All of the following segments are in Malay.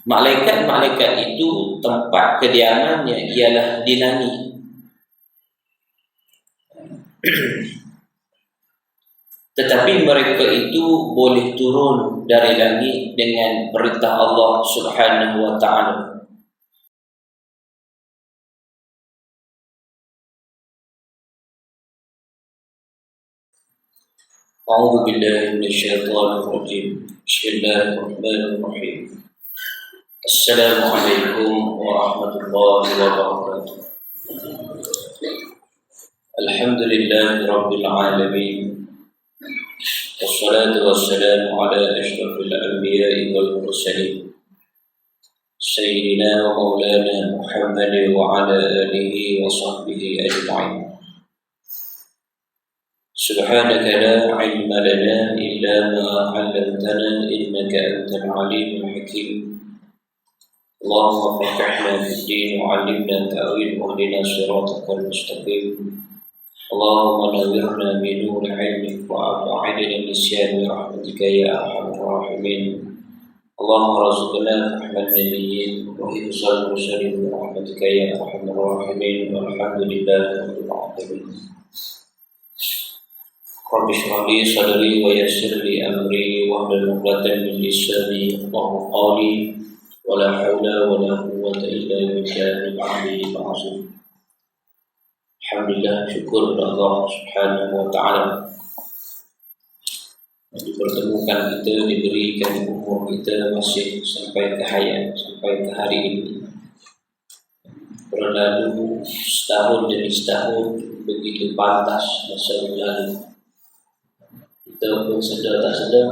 Malaikat-malaikat itu tempat kediamannya ialah di langit. Tetapi mereka itu boleh turun dari langit dengan perintah Allah Subhanahu wa ta'ala. A'udzu billahi minasyaitonir rajim. Bismillahirrahmanirrahim. Assalamualaikum warahmatullahi wabarakatuh. Alhamdulillahi rabbil alamin. Wassalatu wassalamu ala asyrafil anbiya'i wal mursalin. Sayyidina wa maulana Muhammad wa ala alihi wa sahbihi ajma'in. Subhanaka la ilma lana illa ma 'allamtana innaka antal alimul hakim. Allahumma faqihna fid din wa 'allimna ta'wil wa hdina siratal mustaqim. Allahumma nawwirna bi nuri 'ilmik wa a'idna lisyan bi rahmatika ya arhamar rahimin. Allahumma rzuqna fahman nabiyyin wa hifzal mursalin bi rahmatika ya arhamar rahimin. Walhamdulillahi rabbil alamin. Rabbi shrah li sadri wa yassir li amri wahlul 'uqdatam min lisani yafqahu qawli wa la haula wa la quwwata illa billahil 'aliyyil 'azim. Alhamdulillah, syukur kepada Allah Subhanahu wa ta'ala dipertemukan kita, diberikan umur kita masih sampai ke hayat, sampai ke hari ini. Berlalu setahun demi setahun, begitu pantas masa berlalu. Kita pun sedar tak sedar,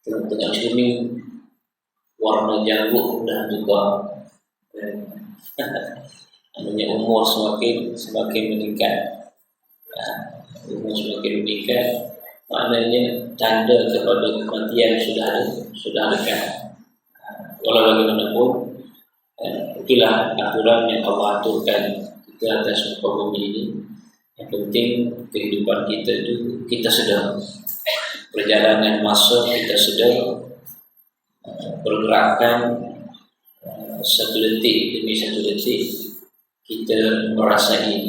tengah-tengah sini warna janggut dah berubah. Namanya umur semakin meningkat. Umur semakin meningkat, maknanya tanda kepada kematian sudah dekat. Walau bagaimanapun, itulah aturan yang Allah aturkan kita atas muka bumi ini. Yang penting kehidupan kita itu kita sedang perjalanan masa, kita sedang pergerakan satu detik demi satu detik kita merasai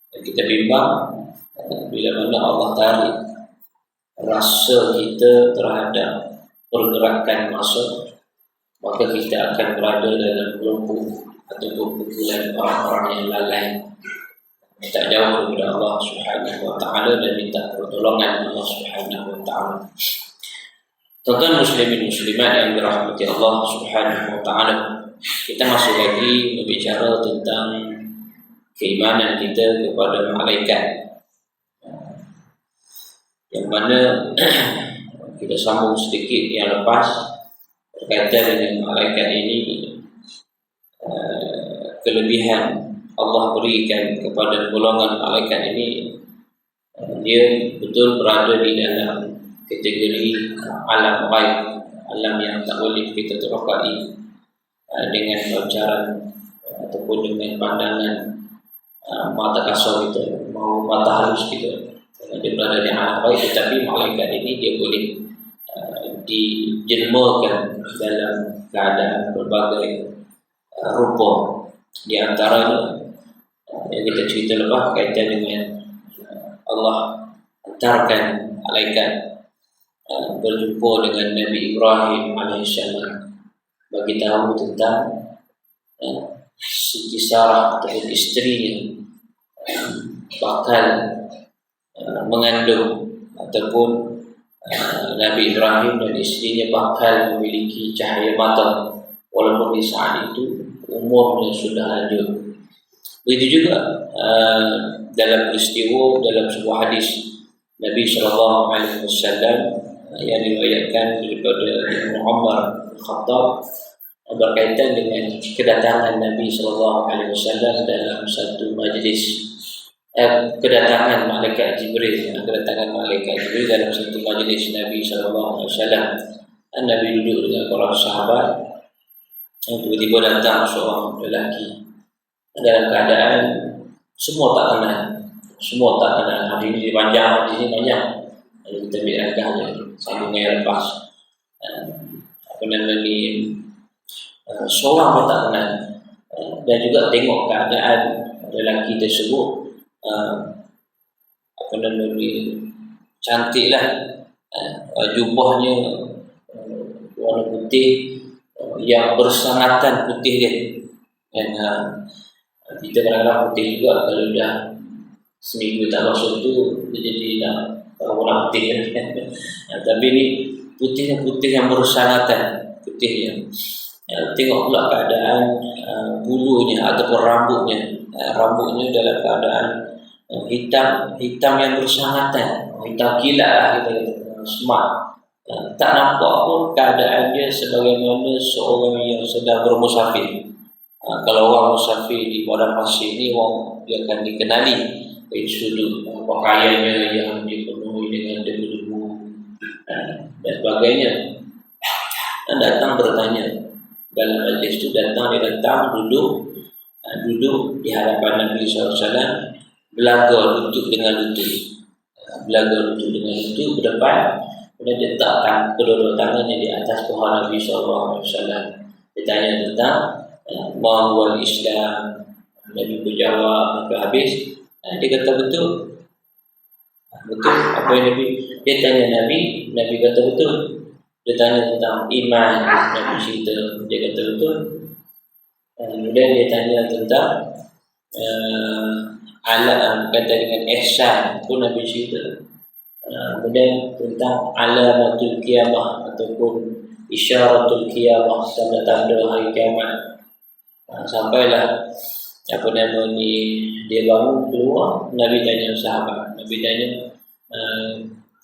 dan kita bimbang bila mana Allah tarik rasa kita terhadap pergerakan masa, maka kita akan berada dalam kelompok ataupun kumpulan orang-orang yang lalai, minta jauh kepada Allah Subhanahu wa ta'ala dan minta pertolongan Allah Subhanahu wa ta'ala. Tuan-tuan muslimin muslimat yang dirahmati Allah Subhanahu wa ta'ala, kita masih lagi berbicara tentang keimanan kita kepada malaikat, yang mana kita sambung sedikit yang lepas berkaitan dengan malaikat ini. Kelebihan Allah berikan kepada golongan malaikat ini, dia betul berada di dalam kategori alam ghaib, alam yang tak boleh kita terokai dengan pancaran ataupun dengan pandangan mata kasar kita, mau mata halus kita. Dia berada di alam ghaib, tetapi malaikat ini dia boleh dijelmakan dalam keadaan berbagai rupa. Di antaranya yang kita cerita lepas kaitan dengan Allah hantarkan malaikat berjumpa dengan Nabi Ibrahim alaihissalam, bagi tahu tentang Siti Sarah ataupun isterinya bakal mengandung, ataupun Nabi Ibrahim dan isterinya bakal memiliki cahaya mata walaupun di saat itu umurnya sudah lanjut. Begitu juga dalam peristiwa dalam sebuah hadis Nabi SAW yang diriwayatkan daripada Ibnu Umar Khattab berkaitan dengan kedatangan Nabi SAW dalam satu majlis, kedatangan malaikat Jibril dalam satu majlis Nabi SAW. Nabi duduk dengan para sahabat, tiba-tiba datang seorang lelaki dalam keadaan semua tak kenal. Hadis ini panjang, hadis ini banyak. Kita biarkan sambung yang lepas. seorang pun tak kenal, dan juga tengok keadaan lelaki tersebut cantiklah, jubahnya warna putih, yang bersangatan putih dia. Dan kita kadang-kadang putih juga, kalau dah seminggu tak basuh tu dia jadi dah warna putih kan. Tapi ni putih yang bersangatan putihnya. Tengok pula keadaan bulunya ataupun rambutnya dalam keadaan hitam yang bersangatan, hitam kilat lah, kita kata smart. Tak nampak pun keadaan dia sebagaimana seorang yang sedang bermusafir. Kalau orang musafir di padang pasir ni, orang dia akan dikenali dari sudut pakaiannya yang dipenuhi dengan debu-debu dan sebagainya. Dan datang bertanya dalam majlis itu, dia datang duduk di hadapan Nabi SAW, belaga lutut dengan lutut, berdepan, kemudian dia letakkan kedua-dua tangannya di atas paha Nabi SAW. Dia tanya tentang mahwal Islam. Nabi berjawab sampai habis. Dia kata betul apa yang dia tanya Nabi kata betul. Dia tanya tentang iman, Nabi cerita, dia kata betul. Kemudian dia tanya tentang kata dengan ihsan pun Nabi cerita. Kemudian tentang alamatul qiyamah ataupun isyaratul qiyamah, tanda-tanda hari kiamat. Sampailah dia bangun keluar, Nabi tanya sahabat, Nabi tanya,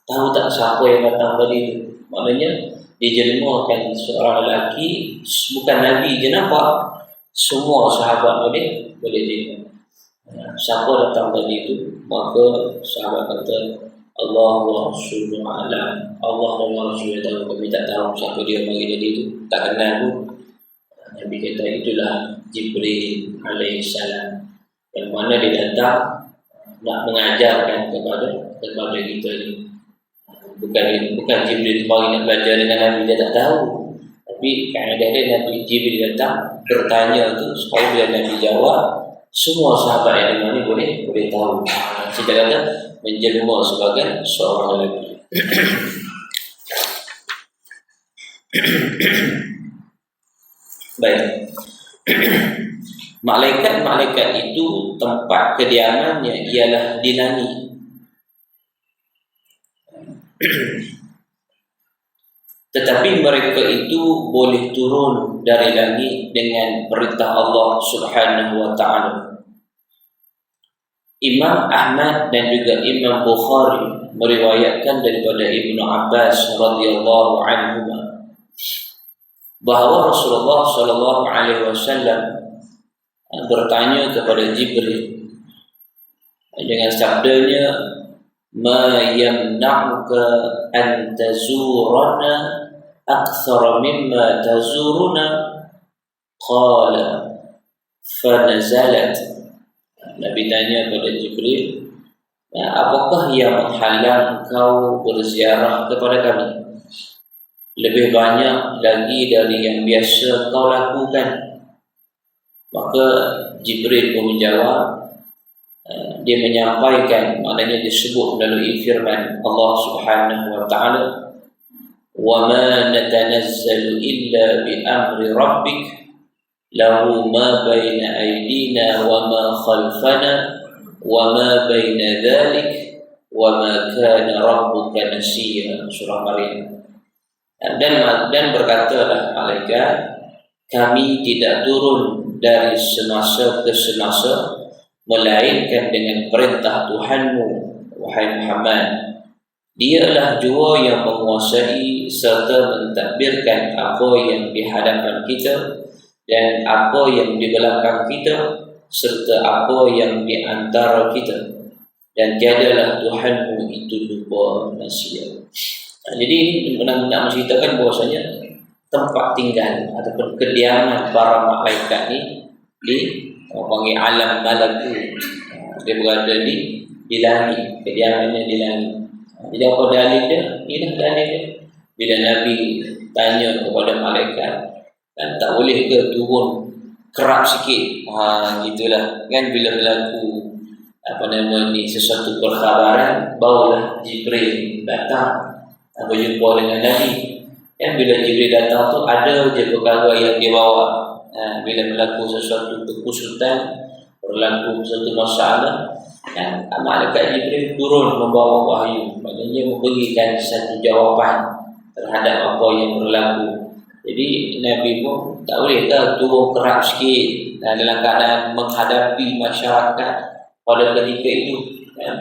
tahu tak siapa yang datang tadi itu? Maknanya dijelmakan seorang lelaki, bukan Nabi je nampak, semua sahabat boleh tengok. Siapa datang tadi itu? Maka sahabat kata, Allah wa Rasuluhu a'lam. Allah dan Rasulullah tahu, kami tak tahu siapa dia bagi tadi itu, tak kenal pun. Nabi kata itulah Jibril alaihissalam, yang mana dia datang nak mengajarkan kepada kita ni. Bukan Jibril mari nak belajar dengan Nabi, dia tak tahu. Tapi kaedah dia, Nabi Jibril datang bertanya tu supaya bila Nabi jawab, semua sahabat yang dengar ni boleh tahu. Saya kata menjelma sebagai seorang lelaki. Baik. Malaikat itu tempat kediamannya ialah di langit. Tetapi mereka itu boleh turun dari langit dengan perintah Allah Subhanahu wa ta'ala. Imam Ahmad dan juga Imam Bukhari meriwayatkan daripada Ibnu Abbas radhiyallahu anhu bahawa Rasulullah sallallahu alaihi wasallam bertanya kepada Jibril dengan sabdanya, ma yamna'uka an tazurana akthara mimma tazuruna, qala fanazalat. Nabi tanya kepada Jibril, apakah yang menghalang engkau berziarah kepada kami lebih banyak lagi dari yang biasa kau lakukan? Maka Jibril pun menjawab, dia menyampaikan, maknanya disebut melalui firman Allah Subhanahu wa ta'ala, wa ma natanazzalu illa bi amri rabbik lahu ma baina aydina wa ma khalfana wa ma baina dhalik wa ma kana rabbuka nasiya. Surah Maryam. Dan berkatalah malaikat, kami tidak turun dari semasa ke semasa melainkan dengan perintah Tuhanmu, wahai Muhammad. Dialah jua yang menguasai serta mentadbirkan apa yang di hadapan kita dan apa yang di belakang kita serta apa yang di antara kita, dan tiadalah Tuhanmu itu lupa nasihat. Jadi ini nak menceritakan bahwasanya tempat tinggal ataupun kediaman para malaikat ni di panggil alam malakut. Dia berada di langit, kediamannya di langit. Jadi apa dalil dia? Inilah dalil dia. bila Nabi tanya kepada malaikat, kan tak boleh ke turun kerap sikit, gitulah kan. Bila berlaku sesuatu perkhabaran, barulah Jibril datang berjumpa dengan Nabi. Kan bila Jibril datang tu ada je perkara yang dia bawa. Bila berlaku sesuatu kekusutan, berlaku sesuatu masalah, kan malaikat Jibril turun membawa wahyu, maknanya memberikan satu jawapan terhadap apa yang berlaku. Jadi Nabi pun tak boleh turun kerap sikit dalam keadaan menghadapi masyarakat pada ketika itu,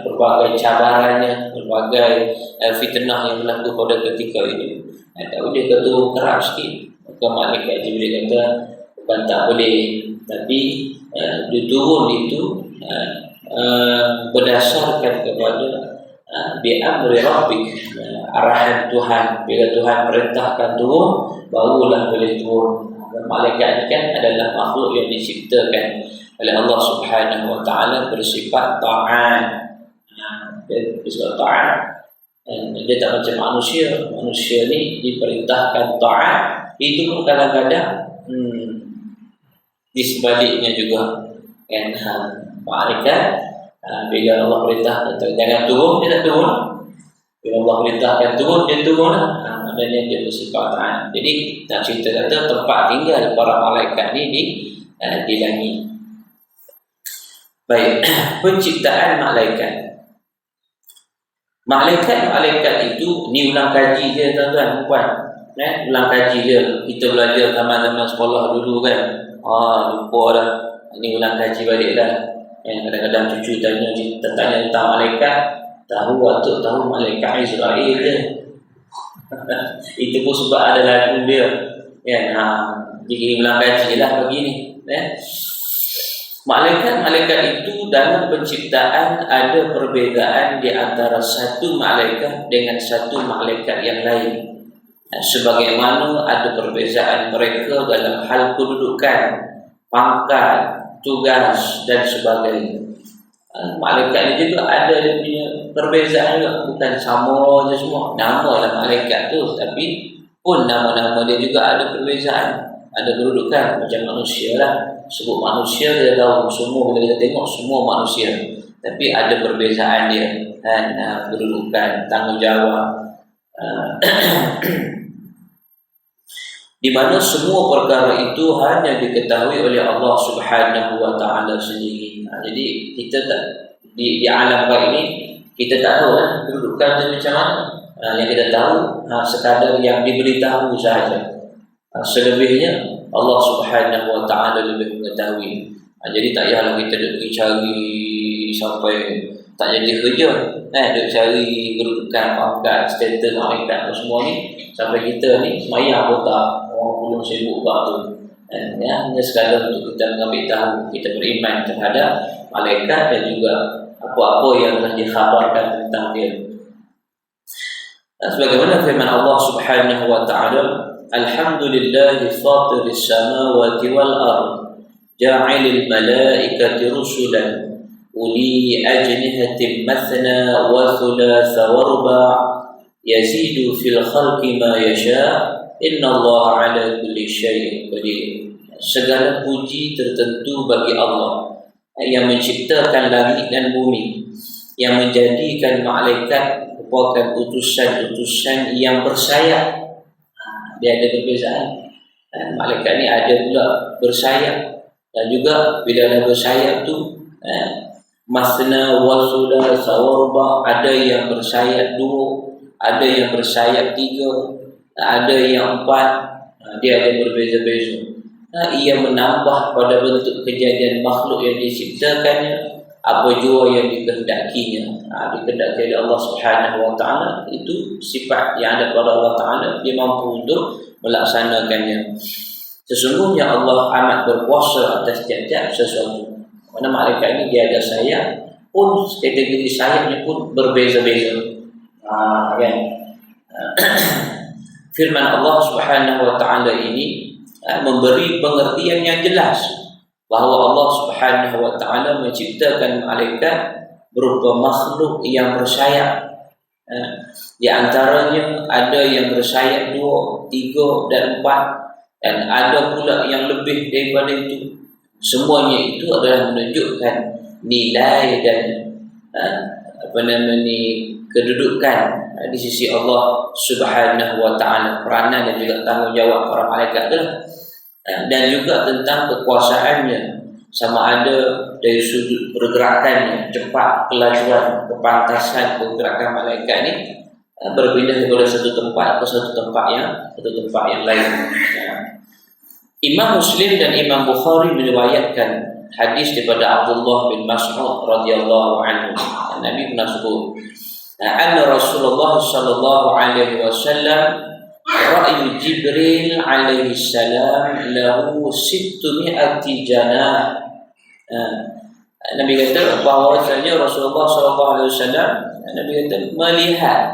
berbagai cabarannya, berbagai fitnah yang berlaku pada ketika itu. Tak boleh turun kerap sikit. Maka malaikat Jibril kata bukan tak boleh, tapi dia turun itu berdasarkan kepada bi'amri rabbik, arahan Tuhan. Bila Tuhan perintahkan turun, barulah boleh turun. Malaikat ini kan adalah makhluk yang diciptakan oleh Allah Subhanahu wa taala bersifat ta'at. Bersifat ta'at. Dia tak macam manusia. Manusia ni diperintahkan ta'at, itu pun kadang-kadang di sebaliknya juga. Kan malaikat bila Allah perintahkan jangan turun, dia tak turun. Bila Allah perintahkan turun, dia turun. Dan dia bersifat ta'at. Jadi nak cerita kata tempat tinggal para malaikat ni di langit. Baik, penciptaan malaikat. Malaikat itu ni ulang kaji je tuan-tuan puan. Ulang kaji je. Kita belajar zaman-zaman sekolah dulu kan. Lupa dah. Ini ulang kaji balik dah. Kadang-kadang cucu tanya tentang malaikat, tahu atau tahu malaikat Israel je. Itu pun sebab ada lagu dia. Jadi ulang kaji lah begini. Malaikat itu dalam penciptaan ada perbezaan di antara satu malaikat dengan satu malaikat yang lain. Sebagaimana ada perbezaan mereka dalam hal kedudukan, pangkat, tugas dan sebagainya. Malaikat ini juga ada dia punya perbezaan juga, bukan sama je semua. Nama lah malaikat tu, tapi pun nama-nama dia juga ada perbezaan, ada kedudukan. Macam manusia lah, sebut manusia kita tahu semua, bila kita tengok semua manusia, tapi ada perbezaan dia, kedudukan, tanggungjawab. Di mana semua perkara itu hanya diketahui oleh Allah Subhanahu wa taala sendiri. Jadi kita tak di alam gaib ini kita tak tahu kedudukan dia macam mana. Yang kita tahu sekadar yang diberitahu sahaja. Selebihnya Allah Subhanahu wa taala lebih mengetahui. Jadi tak payahlah kita duk cari sampai tak jadi kerja. Duk cari kedudukan, pangkat, status malaikat semua ni, sampai kita ni semayang pun tak. Orang belum sibuk buat tu. Hanya sekadar untuk kita mengambil tahu, kita beriman terhadap malaikat dan juga apa-apa yang telah dikhabarkan tentang dia. Sebagaimana firman Allah Subhanahu wa taala, Alhamdulillahi fatiris samawati wal ard, ja'ilil malaikati rusulan uli ajnihatin mathna wa thulatha wa ruba' yazidu fil khalqi ma yasha' Inna Allah ala kulli syai'in qadir. Segala puji tertentu bagi Allah yang menciptakan langit dan bumi, yang menjadikan malaikat merupakan utusan-utusan yang bersayap. Dia ada perbezaan. Malaikat ni ada pula bersayap, dan juga bila ada bersayap tu masna wa thulatha wa ruba', ada yang bersayap 2, ada yang bersayap 3, ada yang 4, dia ada berbeza-beza. Ia menambah pada bentuk kejadian makhluk yang diciptakannya apa jua yang dikehendakinya. Dikehendaki oleh Allah Subhanahu wa taala, itu sifat yang ada pada Allah taala, dia mampu untuk melaksanakannya. Sesungguhnya Allah amat berkuasa atas tiap-tiap sesuatu. Mana malaikat ini dia ada sayap, pun kategori sayapnya pun berbeza-beza. Kan? Firman Allah Subhanahu wa taala ini memberi pengertian yang jelas bahawa Allah Subhanahu wa taala menciptakan malaikat berupa makhluk yang bersayap. Di antaranya ada yang bersayap 2, 3 dan 4, dan ada pula yang lebih daripada itu. Semuanya itu adalah menunjukkan nilai dan kedudukan di sisi Allah Subhanahu wa taala, peranan dan juga tanggungjawab para malaikat itu, dan juga tentang kekuasaannya, sama ada dari sudut pergerakannya, cepat, kelajuan, kepantasan pergerakan malaikat ini berpindah dari satu tempat ke satu tempat yang lain. Imam Muslim dan Imam Bukhari meriwayatkan hadis daripada Abdullah bin Mas'ud radhiyallahu anhu. Nabi pernah sebut, anna Rasulullah sallallahu alaihi wasallam ra'yu Jibril alaihi salam lahu 600 janah. Nabi kata bahawasanya Rasulullah sallallahu alaihi wasallam, Nabi kata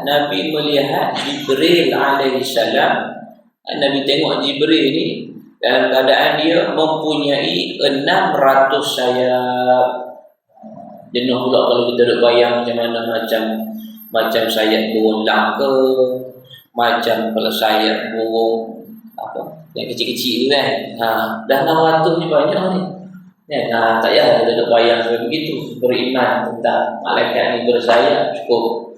Nabi melihat Jibril alaihi salam. Nabi tengok Jibril ni dalam keadaan dia mempunyai 600 sayap. Jenuh pula kalau kita duk bayang macam mana, macam sayap burung lang ke, macam kalau sayap burung apa yang kecil-kecil tu kan. Dah 600 ni banyak ni. Tak payah kita duk bayang seperti begitu. Beriman tentang malaikat ni bersayap cukup.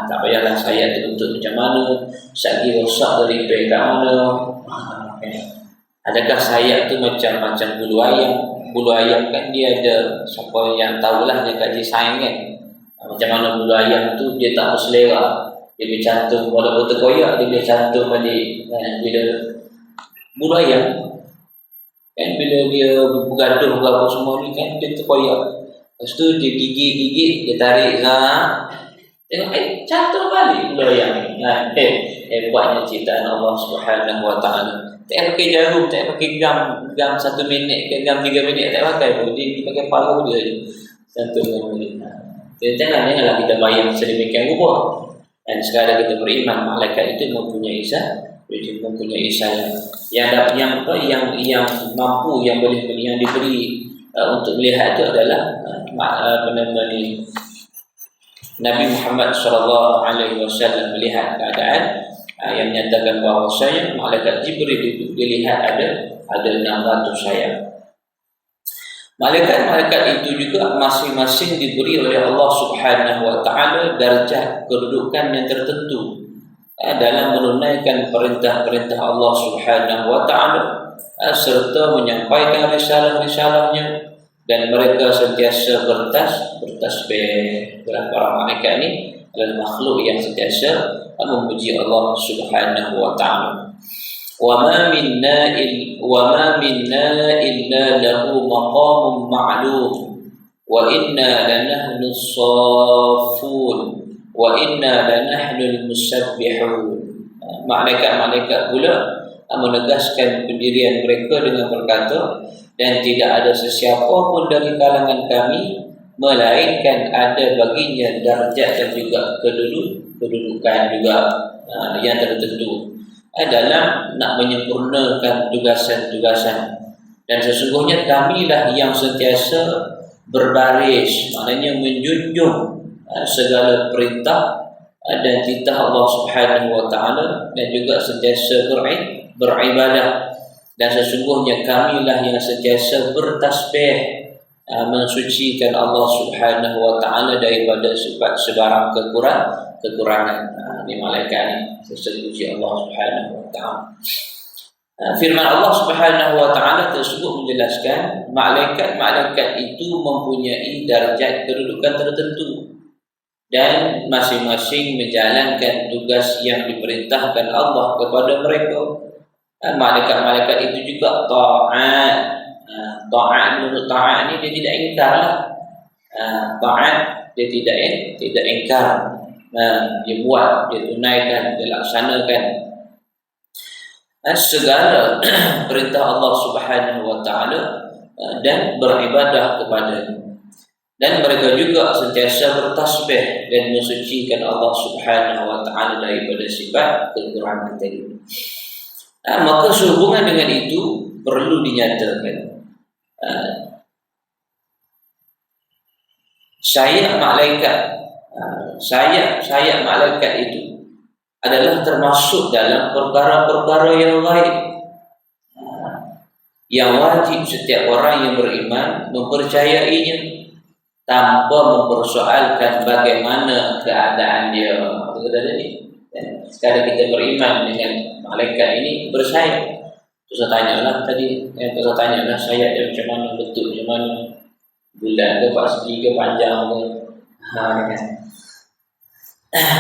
Tak payahlah sayap tu bentuk macam mana, sagi rosak dari kat mana. Adakah sayap tu macam bulu ayam? Bulu ayam kan dia ada, siapa yang tahulah dia kaji sains kan, macam mana bulu ayam tu dia tak berselera, dia boleh cantum walaupun terkoyak, dia boleh cantum balik bila bulu ayam kan, bila dia bergaduh apa semua ni kan, dia terkoyak, lepas tu dia gigit, dia tarik tengok cantum balik bulu ayam ni. Hebatnya ciptaan Allah Subhanahu wa taala. Tak pakai jarum, tak pakai gam 1 minit ke gam 3 minit, tak pakai pun. Dia pakai paru dia je. Satu minit. Janganlah kita bayang sedemikian rupa. Dan sekarang kita beriman malaikat itu mempunyai sayap. Yang mampu, yang boleh, yang diberi untuk melihat itu adalah Nabi Muhammad sallallahu alaihi wasallam melihat keadaan yang menyatakan bahawa malaikat Jibril itu dilihat ada 600 sayap. Malaikat itu juga masing-masing diberi oleh Allah Subhanahu wa taala darjat kedudukan yang tertentu dalam menunaikan perintah-perintah Allah Subhanahu wa taala serta menyampaikan risalah-risalahnya, dan mereka sentiasa bertasbih. Para malaikat ini adalah makhluk yang sentiasa memuji Allah Subhanahu wa taala. Wa ma minna illa lahu maqamun ma'lum wa inna lanahnu as-saffun wa inna lanahnu al-musabbihun. Malaikat-malaikat pula menegaskan pendirian mereka dengan berkata, dan tidak ada sesiapa pun dari kalangan kami melainkan ada baginya darjat dan juga kedudukan juga yang tertentu dalam nak menyempurnakan tugasan-tugasan. Dan sesungguhnya kamilah yang sentiasa berbaris, maknanya menjunjung segala perintah dan titah Allah Subhanahu wa taala, dan juga sentiasa beribadah. Dan sesungguhnya kamilah yang sentiasa bertasbih, mensucikan Allah Subhanahu wa taala daripada sebarang kekurangan. Ini malaikat ni sesuci Allah Subhanahu wa taala. Firman Allah Subhanahu wa taala tersebut menjelaskan malaikat itu mempunyai darjat kedudukan tertentu dan masing-masing menjalankan tugas yang diperintahkan Allah kepada mereka. Malaikat-malaikat itu juga taat. Menurut taat ni dia tidak ingkar lah. Taat dia tidak ingkar. Dia buat, dia tunaikan, dia laksanakan segala perintah Allah Subhanahu wa taala dan beribadah kepadanya. Dan mereka juga sentiasa bertasbih dan mensucikan Allah Subhanahu wa taala daripada sifat kekurangan tadi. Maka sehubungan dengan itu perlu dinyatakan sayap malaikat sayap malaikat itu adalah termasuk dalam perkara-perkara yang gaib, yang wajib setiap orang yang beriman mempercayainya tanpa mempersoalkan bagaimana keadaan dia. Sekarang kita beriman dengan malaikat ini bersayap. Terus saya tanyalah tadi, saya tanyalah sayap dia macam mana, bentuk macam mana, bulat ke, persegi ke, panjang ke, kan?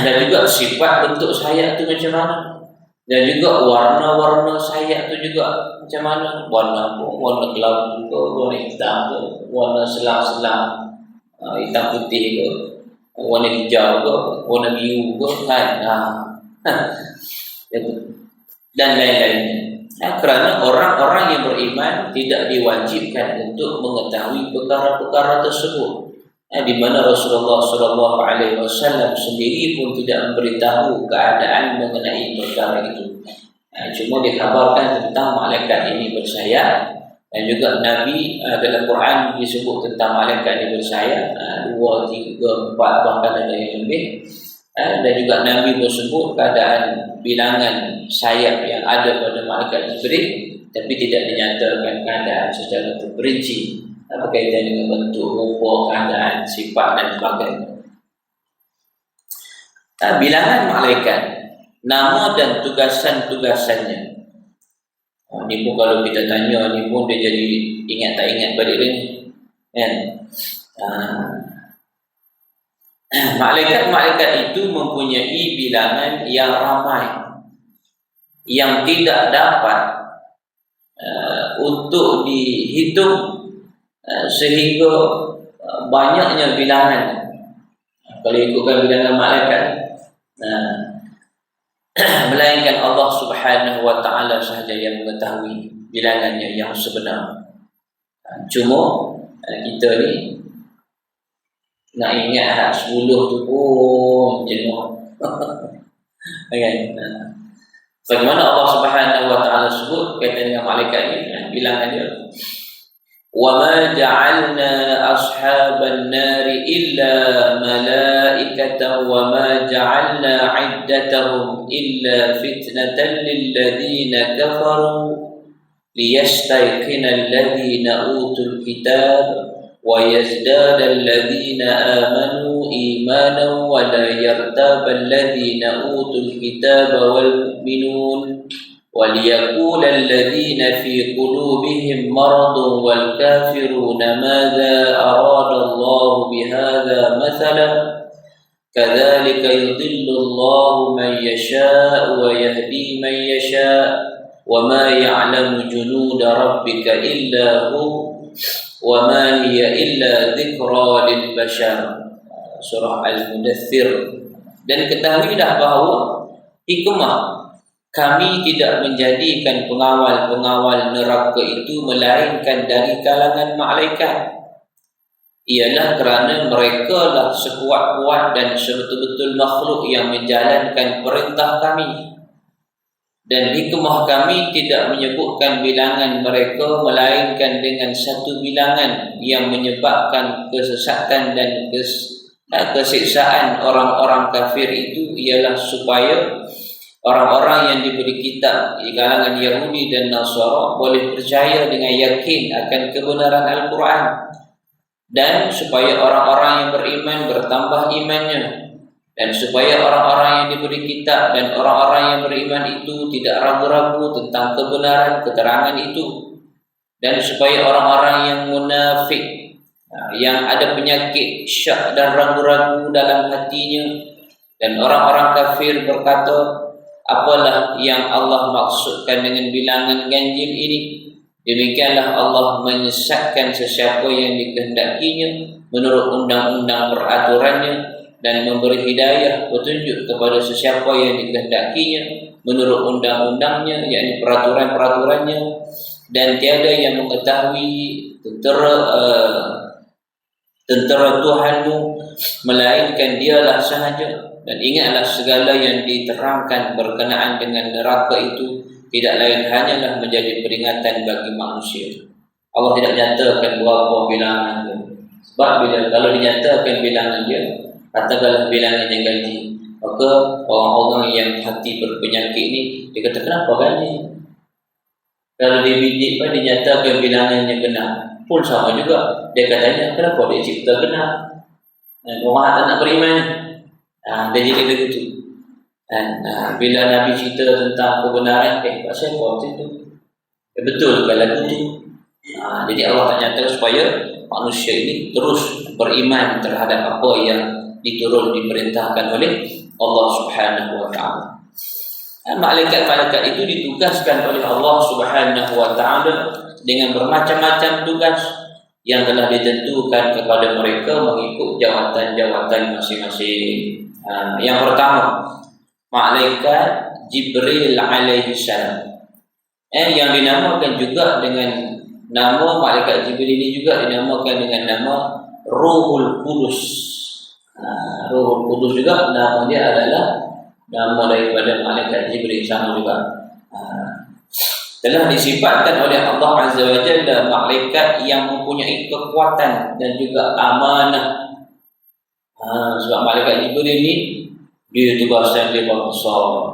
Dan juga sifat bentuk sayap tu macam mana, dan juga warna-warna sayap tu juga macam mana, warna apa, warna kelabu ke, warna hitam ke, warna selang-selang, hitam putih ke, warna hijau ke, warna biru ke, kan? Dan lain-lainnya. Kerana orang-orang yang beriman tidak diwajibkan untuk mengetahui perkara-perkara tersebut, di mana Rasulullah SAW sendiri pun tidak memberitahu keadaan mengenai perkara itu. Cuma dikabarkan tentang malaikat ini bersayap, dan juga Nabi dalam Quran disebut tentang malaikat ini bersayap 2, 3, 4, bahkan ada yang lebih. Dan juga Nabi bersebut keadaan bilangan sayap yang ada pada malaikat Jibril, tapi tidak dinyatakan keadaan secara terperinci berkaitan dengan bentuk, rupa, keadaan, sifat dan sebagainya. Bilangan malaikat, nama dan tugasan-tugasannya. Ini pun kalau kita tanya, ini pun dia jadi ingat tak ingat balik dia ni, kan? Malaikat-malaikat itu mempunyai bilangan yang ramai, yang tidak dapat untuk dihitung sehingga banyaknya bilangan. Kalau ikutkan bilangan malaikat, melainkan Allah Subhanahu wa Ta'ala sahaja yang mengetahui bilangannya yang sebenar. Cuma kita ni nak ingat 10 tu pun jenuh. Okay. Bagaimana Allah Subhanahu wa Ta'ala sebut kaitan dengan malaikat ini, bilangan dia, wa ma ja'alna ashaban nari illa malaikatan wa ma ja'alna 'iddatahum illa fitnatan lil ladzina kafaru liyastayqina alladhina utul kitab wa yazdada alladhina amanu imanan wa la yartaba alladhina utul kitaba wal mu'minun wa liyaqula alladhina fi qulubihim maradun wal kafiruna madza arada Allah bihadza mathalan kadzalika yudhillu Allah man yasha' wa yahdi man yasha' wa ma ya'lamu junuda rabbika illa hu wa ma hiya illa dzikra lil bashar. Surah Al-Mudaththir. Dan ketahuilah bahawa hikmah kami tidak menjadikan pengawal-pengawal neraka itu melainkan dari kalangan malaikat, ialah kerana mereka lah sekuat-kuat dan sebetul-betul makhluk yang menjalankan perintah kami. Dan hikmah kami tidak menyebutkan bilangan mereka melainkan dengan satu bilangan yang menyebabkan kesesatan dan kesiksaan orang-orang kafir itu, ialah supaya orang-orang yang diberi kitab di kalangan Yahudi dan Nasara boleh percaya dengan yakin akan kebenaran Al-Quran, dan supaya orang-orang yang beriman bertambah imannya, dan supaya orang-orang yang diberi kitab dan orang-orang yang beriman itu tidak ragu-ragu tentang kebenaran keterangan itu, dan supaya orang-orang yang munafik, yang ada penyakit syak dan ragu-ragu dalam hatinya, dan orang-orang kafir berkata, apalah yang Allah maksudkan dengan bilangan ganjil ini? Demikianlah Allah menyesatkan sesiapa yang dikehendakinya menurut undang-undang peraturannya, dan memberi hidayah petunjuk kepada sesiapa yang dikehendakinya menurut undang-undangnya, yakni peraturan-peraturannya. Dan tiada yang mengetahui tentera Tuhanmu melainkan dialah sahaja. Dan ingatlah segala yang diterangkan berkenaan dengan neraka itu tidak lain hanyalah menjadi peringatan bagi manusia. Allah tidak nyatakan berapa bilangan dia. Sebab kalau dinyatakan bilangan dia, katakanlah bilangannya gaji, maka orang-orang yang hati berpenyakit ni dia kata kenapa gaji? Kalau dia bidik pun dinyatakan bilangannya kena, pun sama juga. Dia katanya kenapa dia cipta kena? Orang tak nak beriman. Dia jadi begitu. Bila Nabi cerita tentang kebenaran, pasal apa macam tu? Betul ke lagu tu? Jadi Allah tak nyata supaya manusia ini terus beriman terhadap apa yang diperintahkan oleh Allah Subhanahu wa ta'ala. Malaikat-malaikat itu ditugaskan oleh Allah Subhanahu wa ta'ala dengan bermacam-macam tugas yang telah ditentukan kepada mereka mengikut jawatan-jawatan masing-masing. Yang pertama, Malaikat Jibril alaihi salam, yang dinamakan juga dengan nama Malaikat Jibril ini juga dinamakan dengan nama Ruhul Qudus. Ruhul Qudus juga nama dia adalah nama daripada Malaikat Jibril, sama juga. Telah disifatkan oleh Allah Azza wa Jalla malaikat yang mempunyai kekuatan dan juga amanah. Sebab Malaikat Jibril ni dia tugasan dia besar.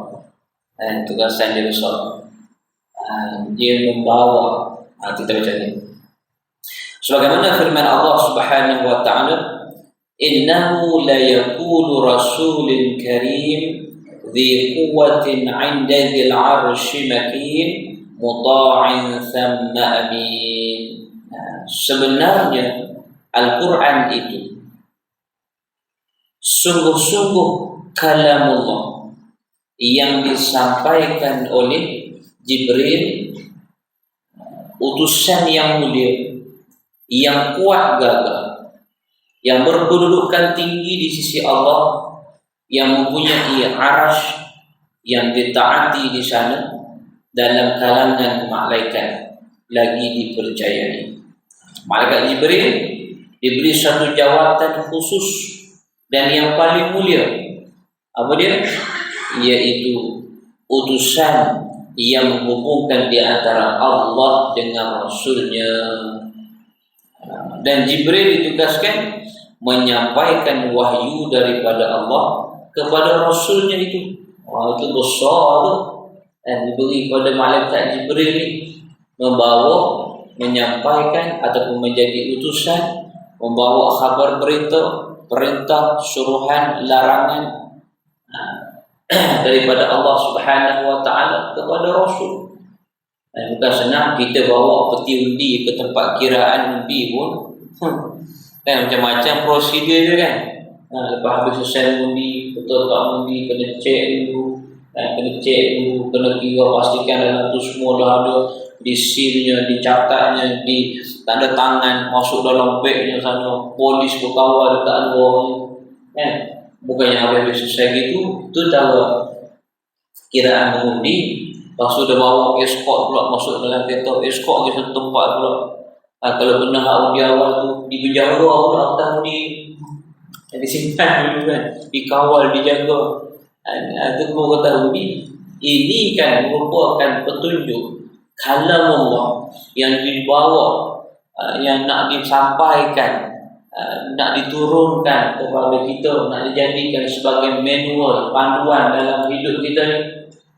Tugasan dia besar. Dia membawa, kita baca ni. Sebagaimana firman Allah Subhanahu wa ta'ala, innahu la yaqulu rasulun karim dhi quwwatin 'inda dzil 'arsy makin muta'in thumma amin. Sebenarnya Al-Quran itu sungguh-sungguh kalamullah yang disampaikan oleh Jibril, utusan yang mulia, yang kuat gagah, yang berkedudukan tinggi di sisi Allah, yang mempunyai arasy yang ditaati di sana dalam kalangan malaikat lagi dipercayai. Malaikat Jibril diberi satu jawatan khusus dan yang paling mulia. Apa dia? Yaitu utusan yang menghubungkan di antara Allah dengan Rasulnya. Dan Jibril ditugaskan menyampaikan wahyu daripada Allah kepada Rasulnya itu. Itu besar tu. Dan diberi kepada Malaikat Jibril ni membawa, menyampaikan ataupun menjadi utusan, membawa khabar berita, perintah, suruhan, larangan daripada Allah Subhanahu wa ta'ala kepada Rasul. Bukan senang kita bawa peti undi ke tempat kiraan undi pun kan macam-macam prosedur dia kan. Lepas habis selesai undi, betul tak undi, kena cek dulu, kena kira pastikan dalam tu semua dah ada, disilnya, dicatatnya, di tanda tangan, masuk dalam bagnya sana, polis berkawal dekat luarnya kan. Bukannya habis selesai gitu, tu tahu kiraan mengundi, lepas tu dah bawa escort pula masuk dalam kereta, escort ke satu tempat pula. Kalau benar undi awal tu dijaga pula atas undi, disimpan dulu kan, dikawal, dijaga. Itu pun kata undi. Ini kan merupakan petunjuk kalam Allah yang dibawa, yang nak disampaikan, nak diturunkan kepada kita, nak dijadikan sebagai manual, panduan dalam hidup kita ni.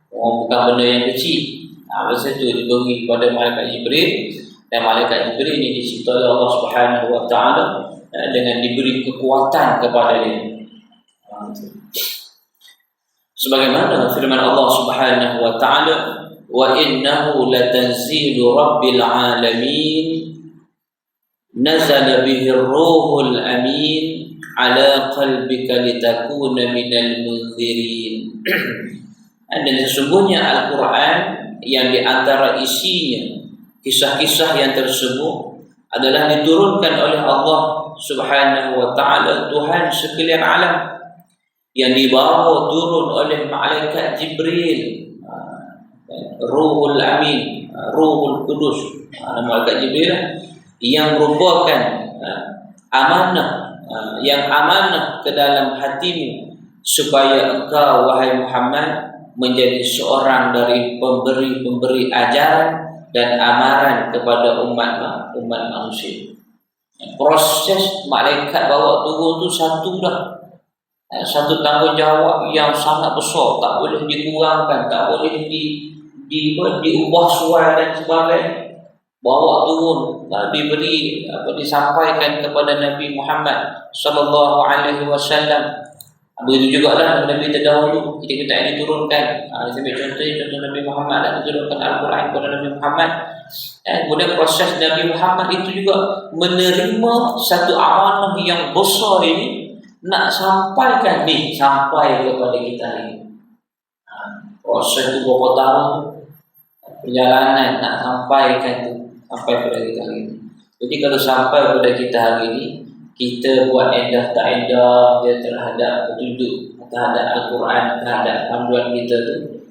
Bukan benda yang kecil. Masa tu diberi kepada Malaikat Jibril, dan Malaikat Jibril ini dicipta oleh Allah Subhanahu wa ta'ala dengan diberi kekuatan kepada dia. Sebagaimana firman Allah Subhanahu wa ta'ala, wa innahu latanzilu rabbil alamin nazala bihi ar-ruhul amin ala qalbika litakuna minal munzirin. Dan sesungguhnya Al-Quran yang di antara isinya kisah-kisah yang tersebut adalah diturunkan oleh Allah Subhanahu wa ta'ala, Tuhan sekalian alam, yang dibawa turun oleh Malaikat Jibril, Ruhul Amin, Ruhul Qudus, Malaikat Jibril yang merupakan amanah, yang amanah ke dalam hatimu, supaya engkau wahai Muhammad menjadi seorang dari pemberi ajaran dan amaran kepada umat manusia. Proses malaikat bawa turun tu satu dah. Satu tanggungjawab yang sangat besar, tak boleh dikurangkan, tak boleh diubah suai dan sebagainya. Bawa turun, diberi disampaikan kepada Nabi Muhammad sallallahu alaihi wasallam. Begitu juga lah Nabi terdahulu kita ini turunkan. Contoh Nabi Muhammad dan turunkan Al-Quran kepada Nabi Muhammad. Kemudian proses Nabi Muhammad itu juga menerima satu amanah yang besar ini, nak sampaikan ni sampai kepada kita ini. Proses itu berapa tahun perjalanan nak sampaikan tu sampai kepada kita ini. Jadi kalau sampai kepada kita hari ini, kita buat endah tak endah dia terhadap petunjuk, terhadap Al-Quran, terhadap panduan kita tu,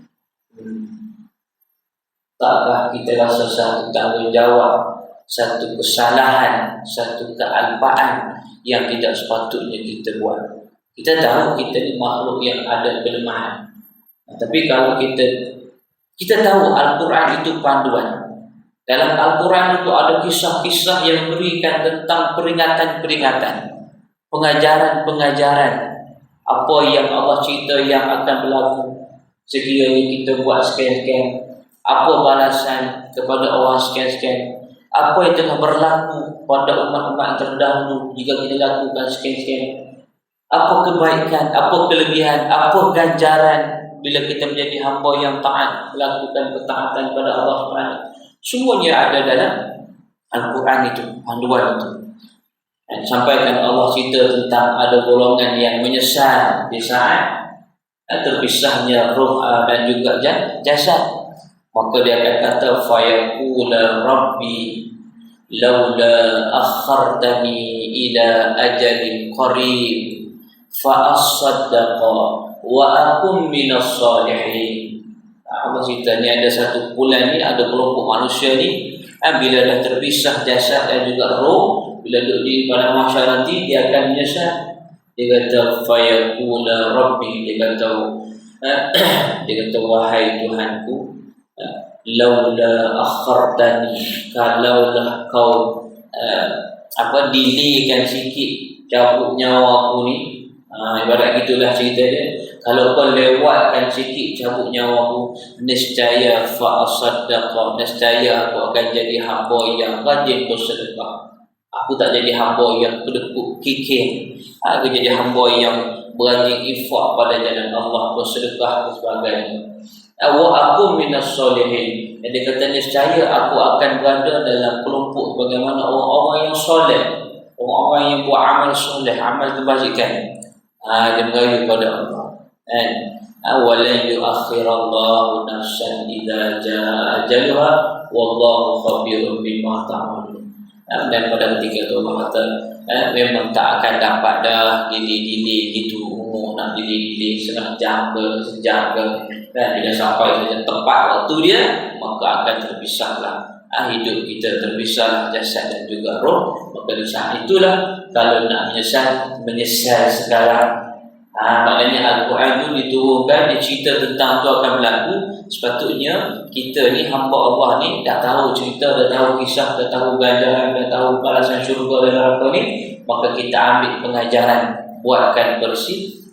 takkah kita rasa satu tanggungjawab, satu kesalahan, satu kealpaan yang tidak sepatutnya kita buat. Kita tahu kita ni makhluk yang ada kelemahan, tapi kalau kita tahu Al-Quran itu panduan. Dalam Al-Quran itu ada kisah-kisah yang berikan tentang peringatan-peringatan, pengajaran-pengajaran, apa yang Allah cerita yang akan berlaku sekiranya kita buat sekian-sekian, apa balasan kepada orang sekian-sekian, apa yang telah berlaku pada umat-umat terdahulu jika kita lakukan sekian-sekian, apa kebaikan, apa kelebihan, apa ganjaran bila kita menjadi hamba yang taat, melakukan ketaatan kepada Allah SWT. Semuanya ada dalam Al-Quran itu, panduan itu. Dan sampaikan Allah cerita tentang ada golongan yang menyesal di saat terpisahnya roh dan juga jasad. Maka dia akan kata, fayaqula rabbi laula akhartani ila ajalin qarib fa asaddaqa wa akum minas salihin. Allah cerita ni ada satu bulan ni, ada kelompok manusia ni, bila dah terpisah jasad dan juga roh, bila duduk di pada mahsyar nanti, dia akan menyesal. Dia kata fayaqula rabbi, dia kata wahai Tuhanku, laula akhartani, kalaulah kau delaykan sikit, cabut nyawa aku ni. Ibarat gitulah cerita dia. Kalau kau lewatkan sikit cabut nyawa aku, nescaya fa'asaddaqa, nescaya aku akan jadi hamba yang rajin bersedekah. Aku tak jadi hamba yang kedekut kikir. Aku jadi hamba yang berani infak pada jalan Allah, bersedekah dan sebagainya. Wa aku minas solihin. Dia kata nescaya aku akan berada dalam kelompok bagaimana orang-orang yang soleh, orang-orang yang buat amal soleh, amal kebajikan. Dia merayu kepada Allah. Awalan yuakhirallahu nafsan idza jaa ajaluha wallahu khabirun bima ta'malun. Dan pada ketika itu Allah kata, memang tak akan dapat dah dili gitu, nak dili setengah jam ke sejam ke, dan bila sampai saja tepat waktu dia, maka akan terpisahlah hidup kita, terpisah jasad dan juga roh. Maka di saat itulah kalau nak menyesal sekarang. Maknanya Al-Quran itu diturunkan, dia cerita tentang itu akan berlaku. Sepatutnya kita ni hamba Allah ni dah tahu cerita, dah tahu kisah, dah tahu ganjaran, dah tahu balasan syurga dan neraka ni. Maka kita ambil pengajaran, buatkan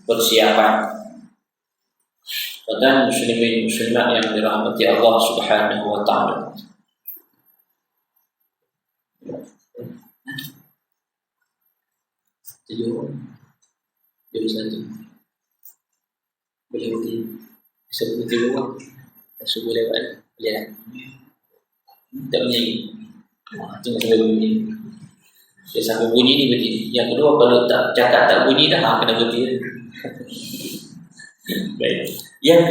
persiapan. Dan muslimin muslimat yang dirahmati Allah Subhanahu wa taala. Jam 1 boleh berhenti sebut rumah subuh lewat boleh tak? Tak bunyi tunggu sampai bunyi. Dia sampai bunyi ni berhenti. Yang kedua, kalau tak cakap tak bunyi dah kena berhenti. Baik. Yang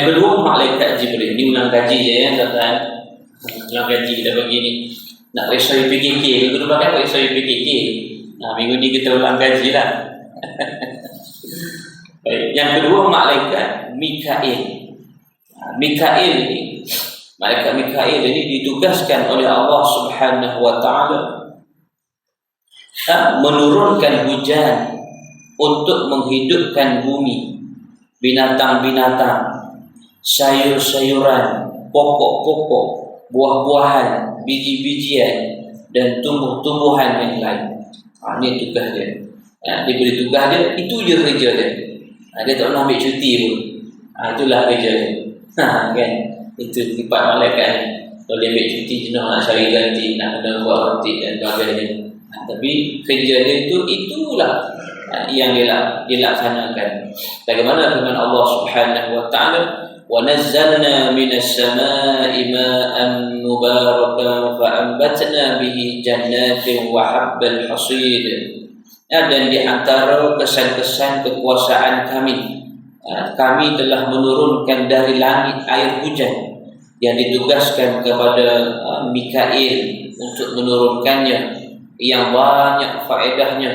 kedua malaikat Jibril. Ni ulang kaji je ya tuan-tuan. Ulang kaji kita bagi ni. Nak resoi PKK, minggu depan kan resoi PKK. Minggu ni kita ulang kaji lah. Baik. Yang kedua malaikat Mikail. Malaikat Mikail ini ditugaskan oleh Allah Subhanahu wa taala menurunkan hujan untuk menghidupkan bumi, binatang-binatang, sayur-sayuran, pokok-pokok, buah-buahan, biji-bijian dan tumbuh-tumbuhan yang lain. Ini tugas dia. Dia beri tugas dia, itu je kerja dia. Dia tak pernah ambil cuti pun. Itulah kerja dia. Kan? Itu sifat malaikat ni. Kalau dia ambil cuti, jenuh nak cari ganti, nak kena buat ganti dan sebagainya. Tapi kerja dia itulah yang dia laksanakan. Bagaimana firman Allah Subhanahu wa taala, "Wa nazzalna minas samaa'i maa'an mubarakan fa anbatna bihi jannatin wa habbal hasid." Dan di antara kesan-kesan kekuasaan kami, kami telah menurunkan dari langit air hujan yang ditugaskan kepada Mikail untuk menurunkannya, yang banyak faedahnya.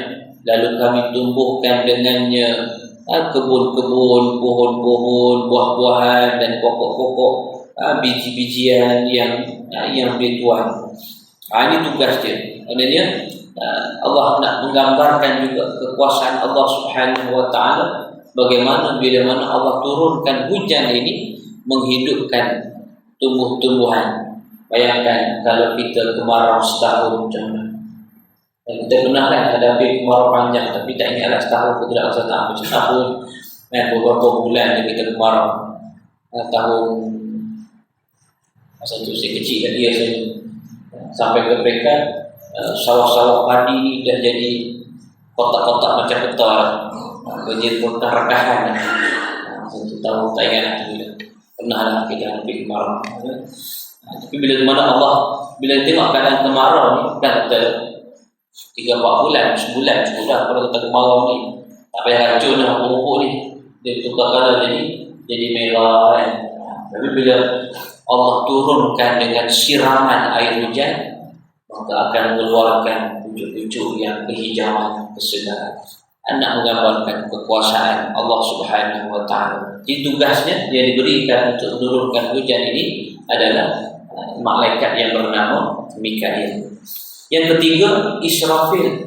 Lalu kami tumbuhkan dengannya kebun-kebun, pohon-pohon, buah-buahan dan pokok-pokok, biji-bijian yang bertuan. Ini tugas dia. Adanya Allah nak menggambarkan juga kekuasaan Allah Subhanahu wa taala, bagaimana bila mana Allah turunkan hujan ini menghidupkan tumbuh-tumbuhan. Bayangkan kalau kita kemarau setahun macam mana. Kita pernah kan hadapi kemarau panjang, tapi tak ingatlah setahun ke tidak, masa tak macam setahun beberapa bulan kita kemarau. Tahun masa tu saya kecil lagi saya sampai ke peringkat sawah-sawah padi ni dah jadi kotak-kotak macam peta, jadi rekahan. Satu tahun tak ingat tu pernah lah kita hadapi kemarau. Tapi bila tengok keadaan kemarau ni kan, kita 3-4 bulan, sebulan sudah kalau kita kemarau ni tak payah racun lah pokok ni, dia tukar kala jadi merah kan. Tapi bila Allah turunkan dengan siraman air hujan, maka akan mengeluarkan pucuk-pucuk yang kehijauan, kesegaran. Anak menggambarkan kekuasaan Allah Subhanahu wa taala. Jadi tugasnya dia diberikan untuk menurunkan hujan ini adalah malaikat yang bernama Mikail. Yang ketiga, Israfil,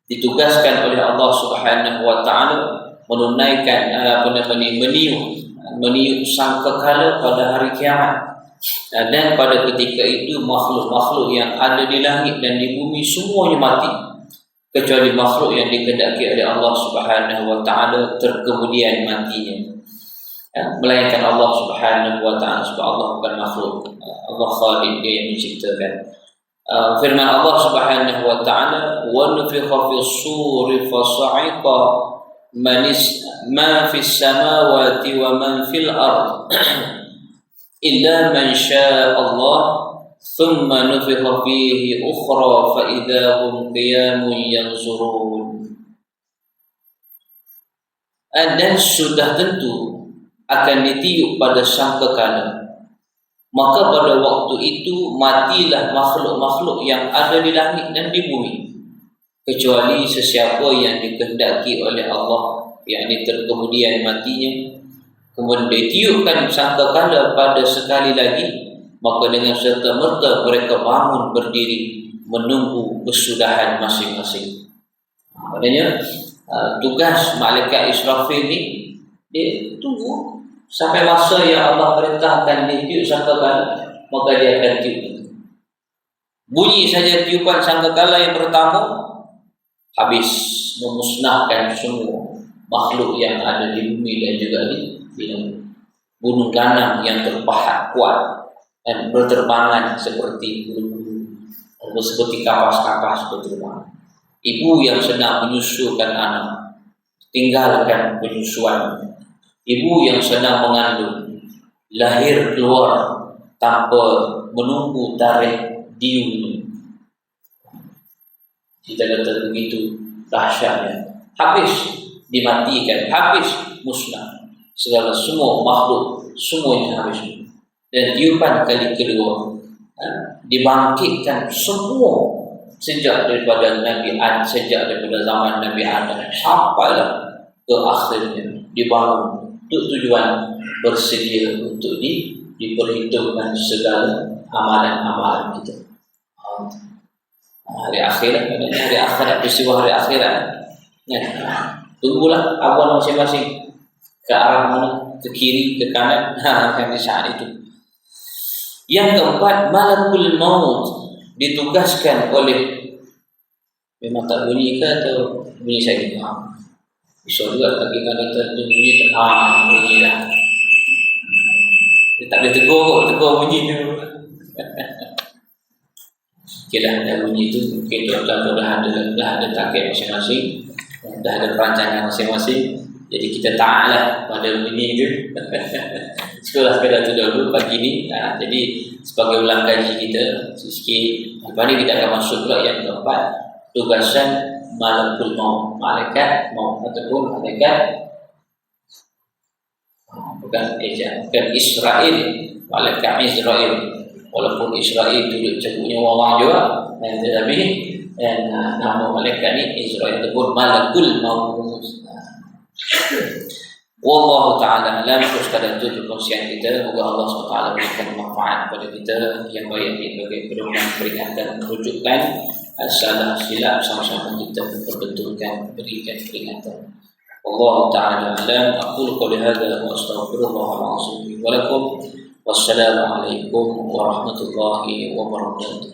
ditugaskan oleh Allah Subhanahu wa taala menunaikan meniup sangkakala pada hari kiamat. Dan pada ketika itu makhluk-makhluk yang ada di langit dan di bumi semuanya mati, kecuali makhluk yang dikehendaki oleh Allah Subhanahu wa taala terkemudian matinya. Melainkan Allah Subhanahu wa taala, sebab Allah bukan makhluk. Allah Khaliq, dia yang menciptakan. Firman Allah Subhanahu wa taala, "Wa nufikha fis suri fa sa'iqa ma fis samawati wa man fil ard illa man syaa Allah thumma nufikha fihi ukhra fa idza hum qiyamun yanzurun." Dan sudah tentu akan ditiup pada sangkakala, maka pada waktu itu matilah makhluk-makhluk yang ada di langit dan di bumi, kecuali sesiapa yang dikehendaki oleh Allah, yakni terkemudian matinya. Kemudian ditiupkan sangkakala pada sekali lagi, maka dengan serta-merta mereka bangun berdiri menunggu kesudahan masing-masing. Maknanya tugas malaikat Israfil ni, dia tunggu sampai masa yang Allah perintahkan dia tiup sangkakala, maka dia akan tiup. Bunyi saja tiupan sangkakala yang pertama, habis memusnahkan semua makhluk yang ada di bumi dan juga di langit. Gunung ganang yang terpahat kuat dan berterbangan seperti bulu-bulu, seperti kapas-kapas berterbangan. Ibu yang sedang menyusukan anak, tinggalkan penyusuan. Ibu yang sedang mengandung, lahir keluar tanpa menunggu tarikh diun. Kita kata begitu dahsyatnya. Habis dimatikan, habis musnah. Segala semua makhluk, semuanya habis. Dan tiupan kali kedua, dibangkitkan semua sejak daripada zaman Nabi Adam sampailah ke akhirnya dibangun untuk tujuan bersedia untuk diperhitungkan segala amalan-amalan kita. Hari akhirat, hari akhirat, peristiwa hari akhirat. Tunggulah awan masing-masing ke arah mana, ke kiri, ke kanan, akan di saat itu. Yang keempat, malakul maut ditugaskan oleh Memang tak bunyi ke atau bunyi saya? Bisa juga bagi kata bunyi tenang, bunyi lah. Dia tak boleh tegur bunyi tu. Kira ada bunyi itu mungkin tuan-tuan dah ada target masing-masing, dah ada perancangan masing-masing. Jadi kita taatlah pada bunyi itu. Sekolah sekadar tu dahulu pagi ni. Jadi sebagai ulang kaji kita sikit. Lepas ni kita akan masuk pula yang keempat, tugasan malakul maut, malaikat maut ataupun malaikat bukan Israel, malaikat Israel. Walaupun Israel tu cabutnya orang juga, tetapi nama malaikat ni Israel ataupun malakul maut. Wallahu ta'ala alam. Sekadar itu perkongsian kita. Semoga Allah SWT berikan manfaat kepada kita yang baik sebagai pedoman, peringatan, rujukan. Salah silap sama-sama kita perbetulkan, berikan peringatan. Wallahu ta'ala alam. Aqulu qawli hadza wa astaghfirullahal azim wa lakum. Wassalamu alaikum warahmatullahi wabarakatuh.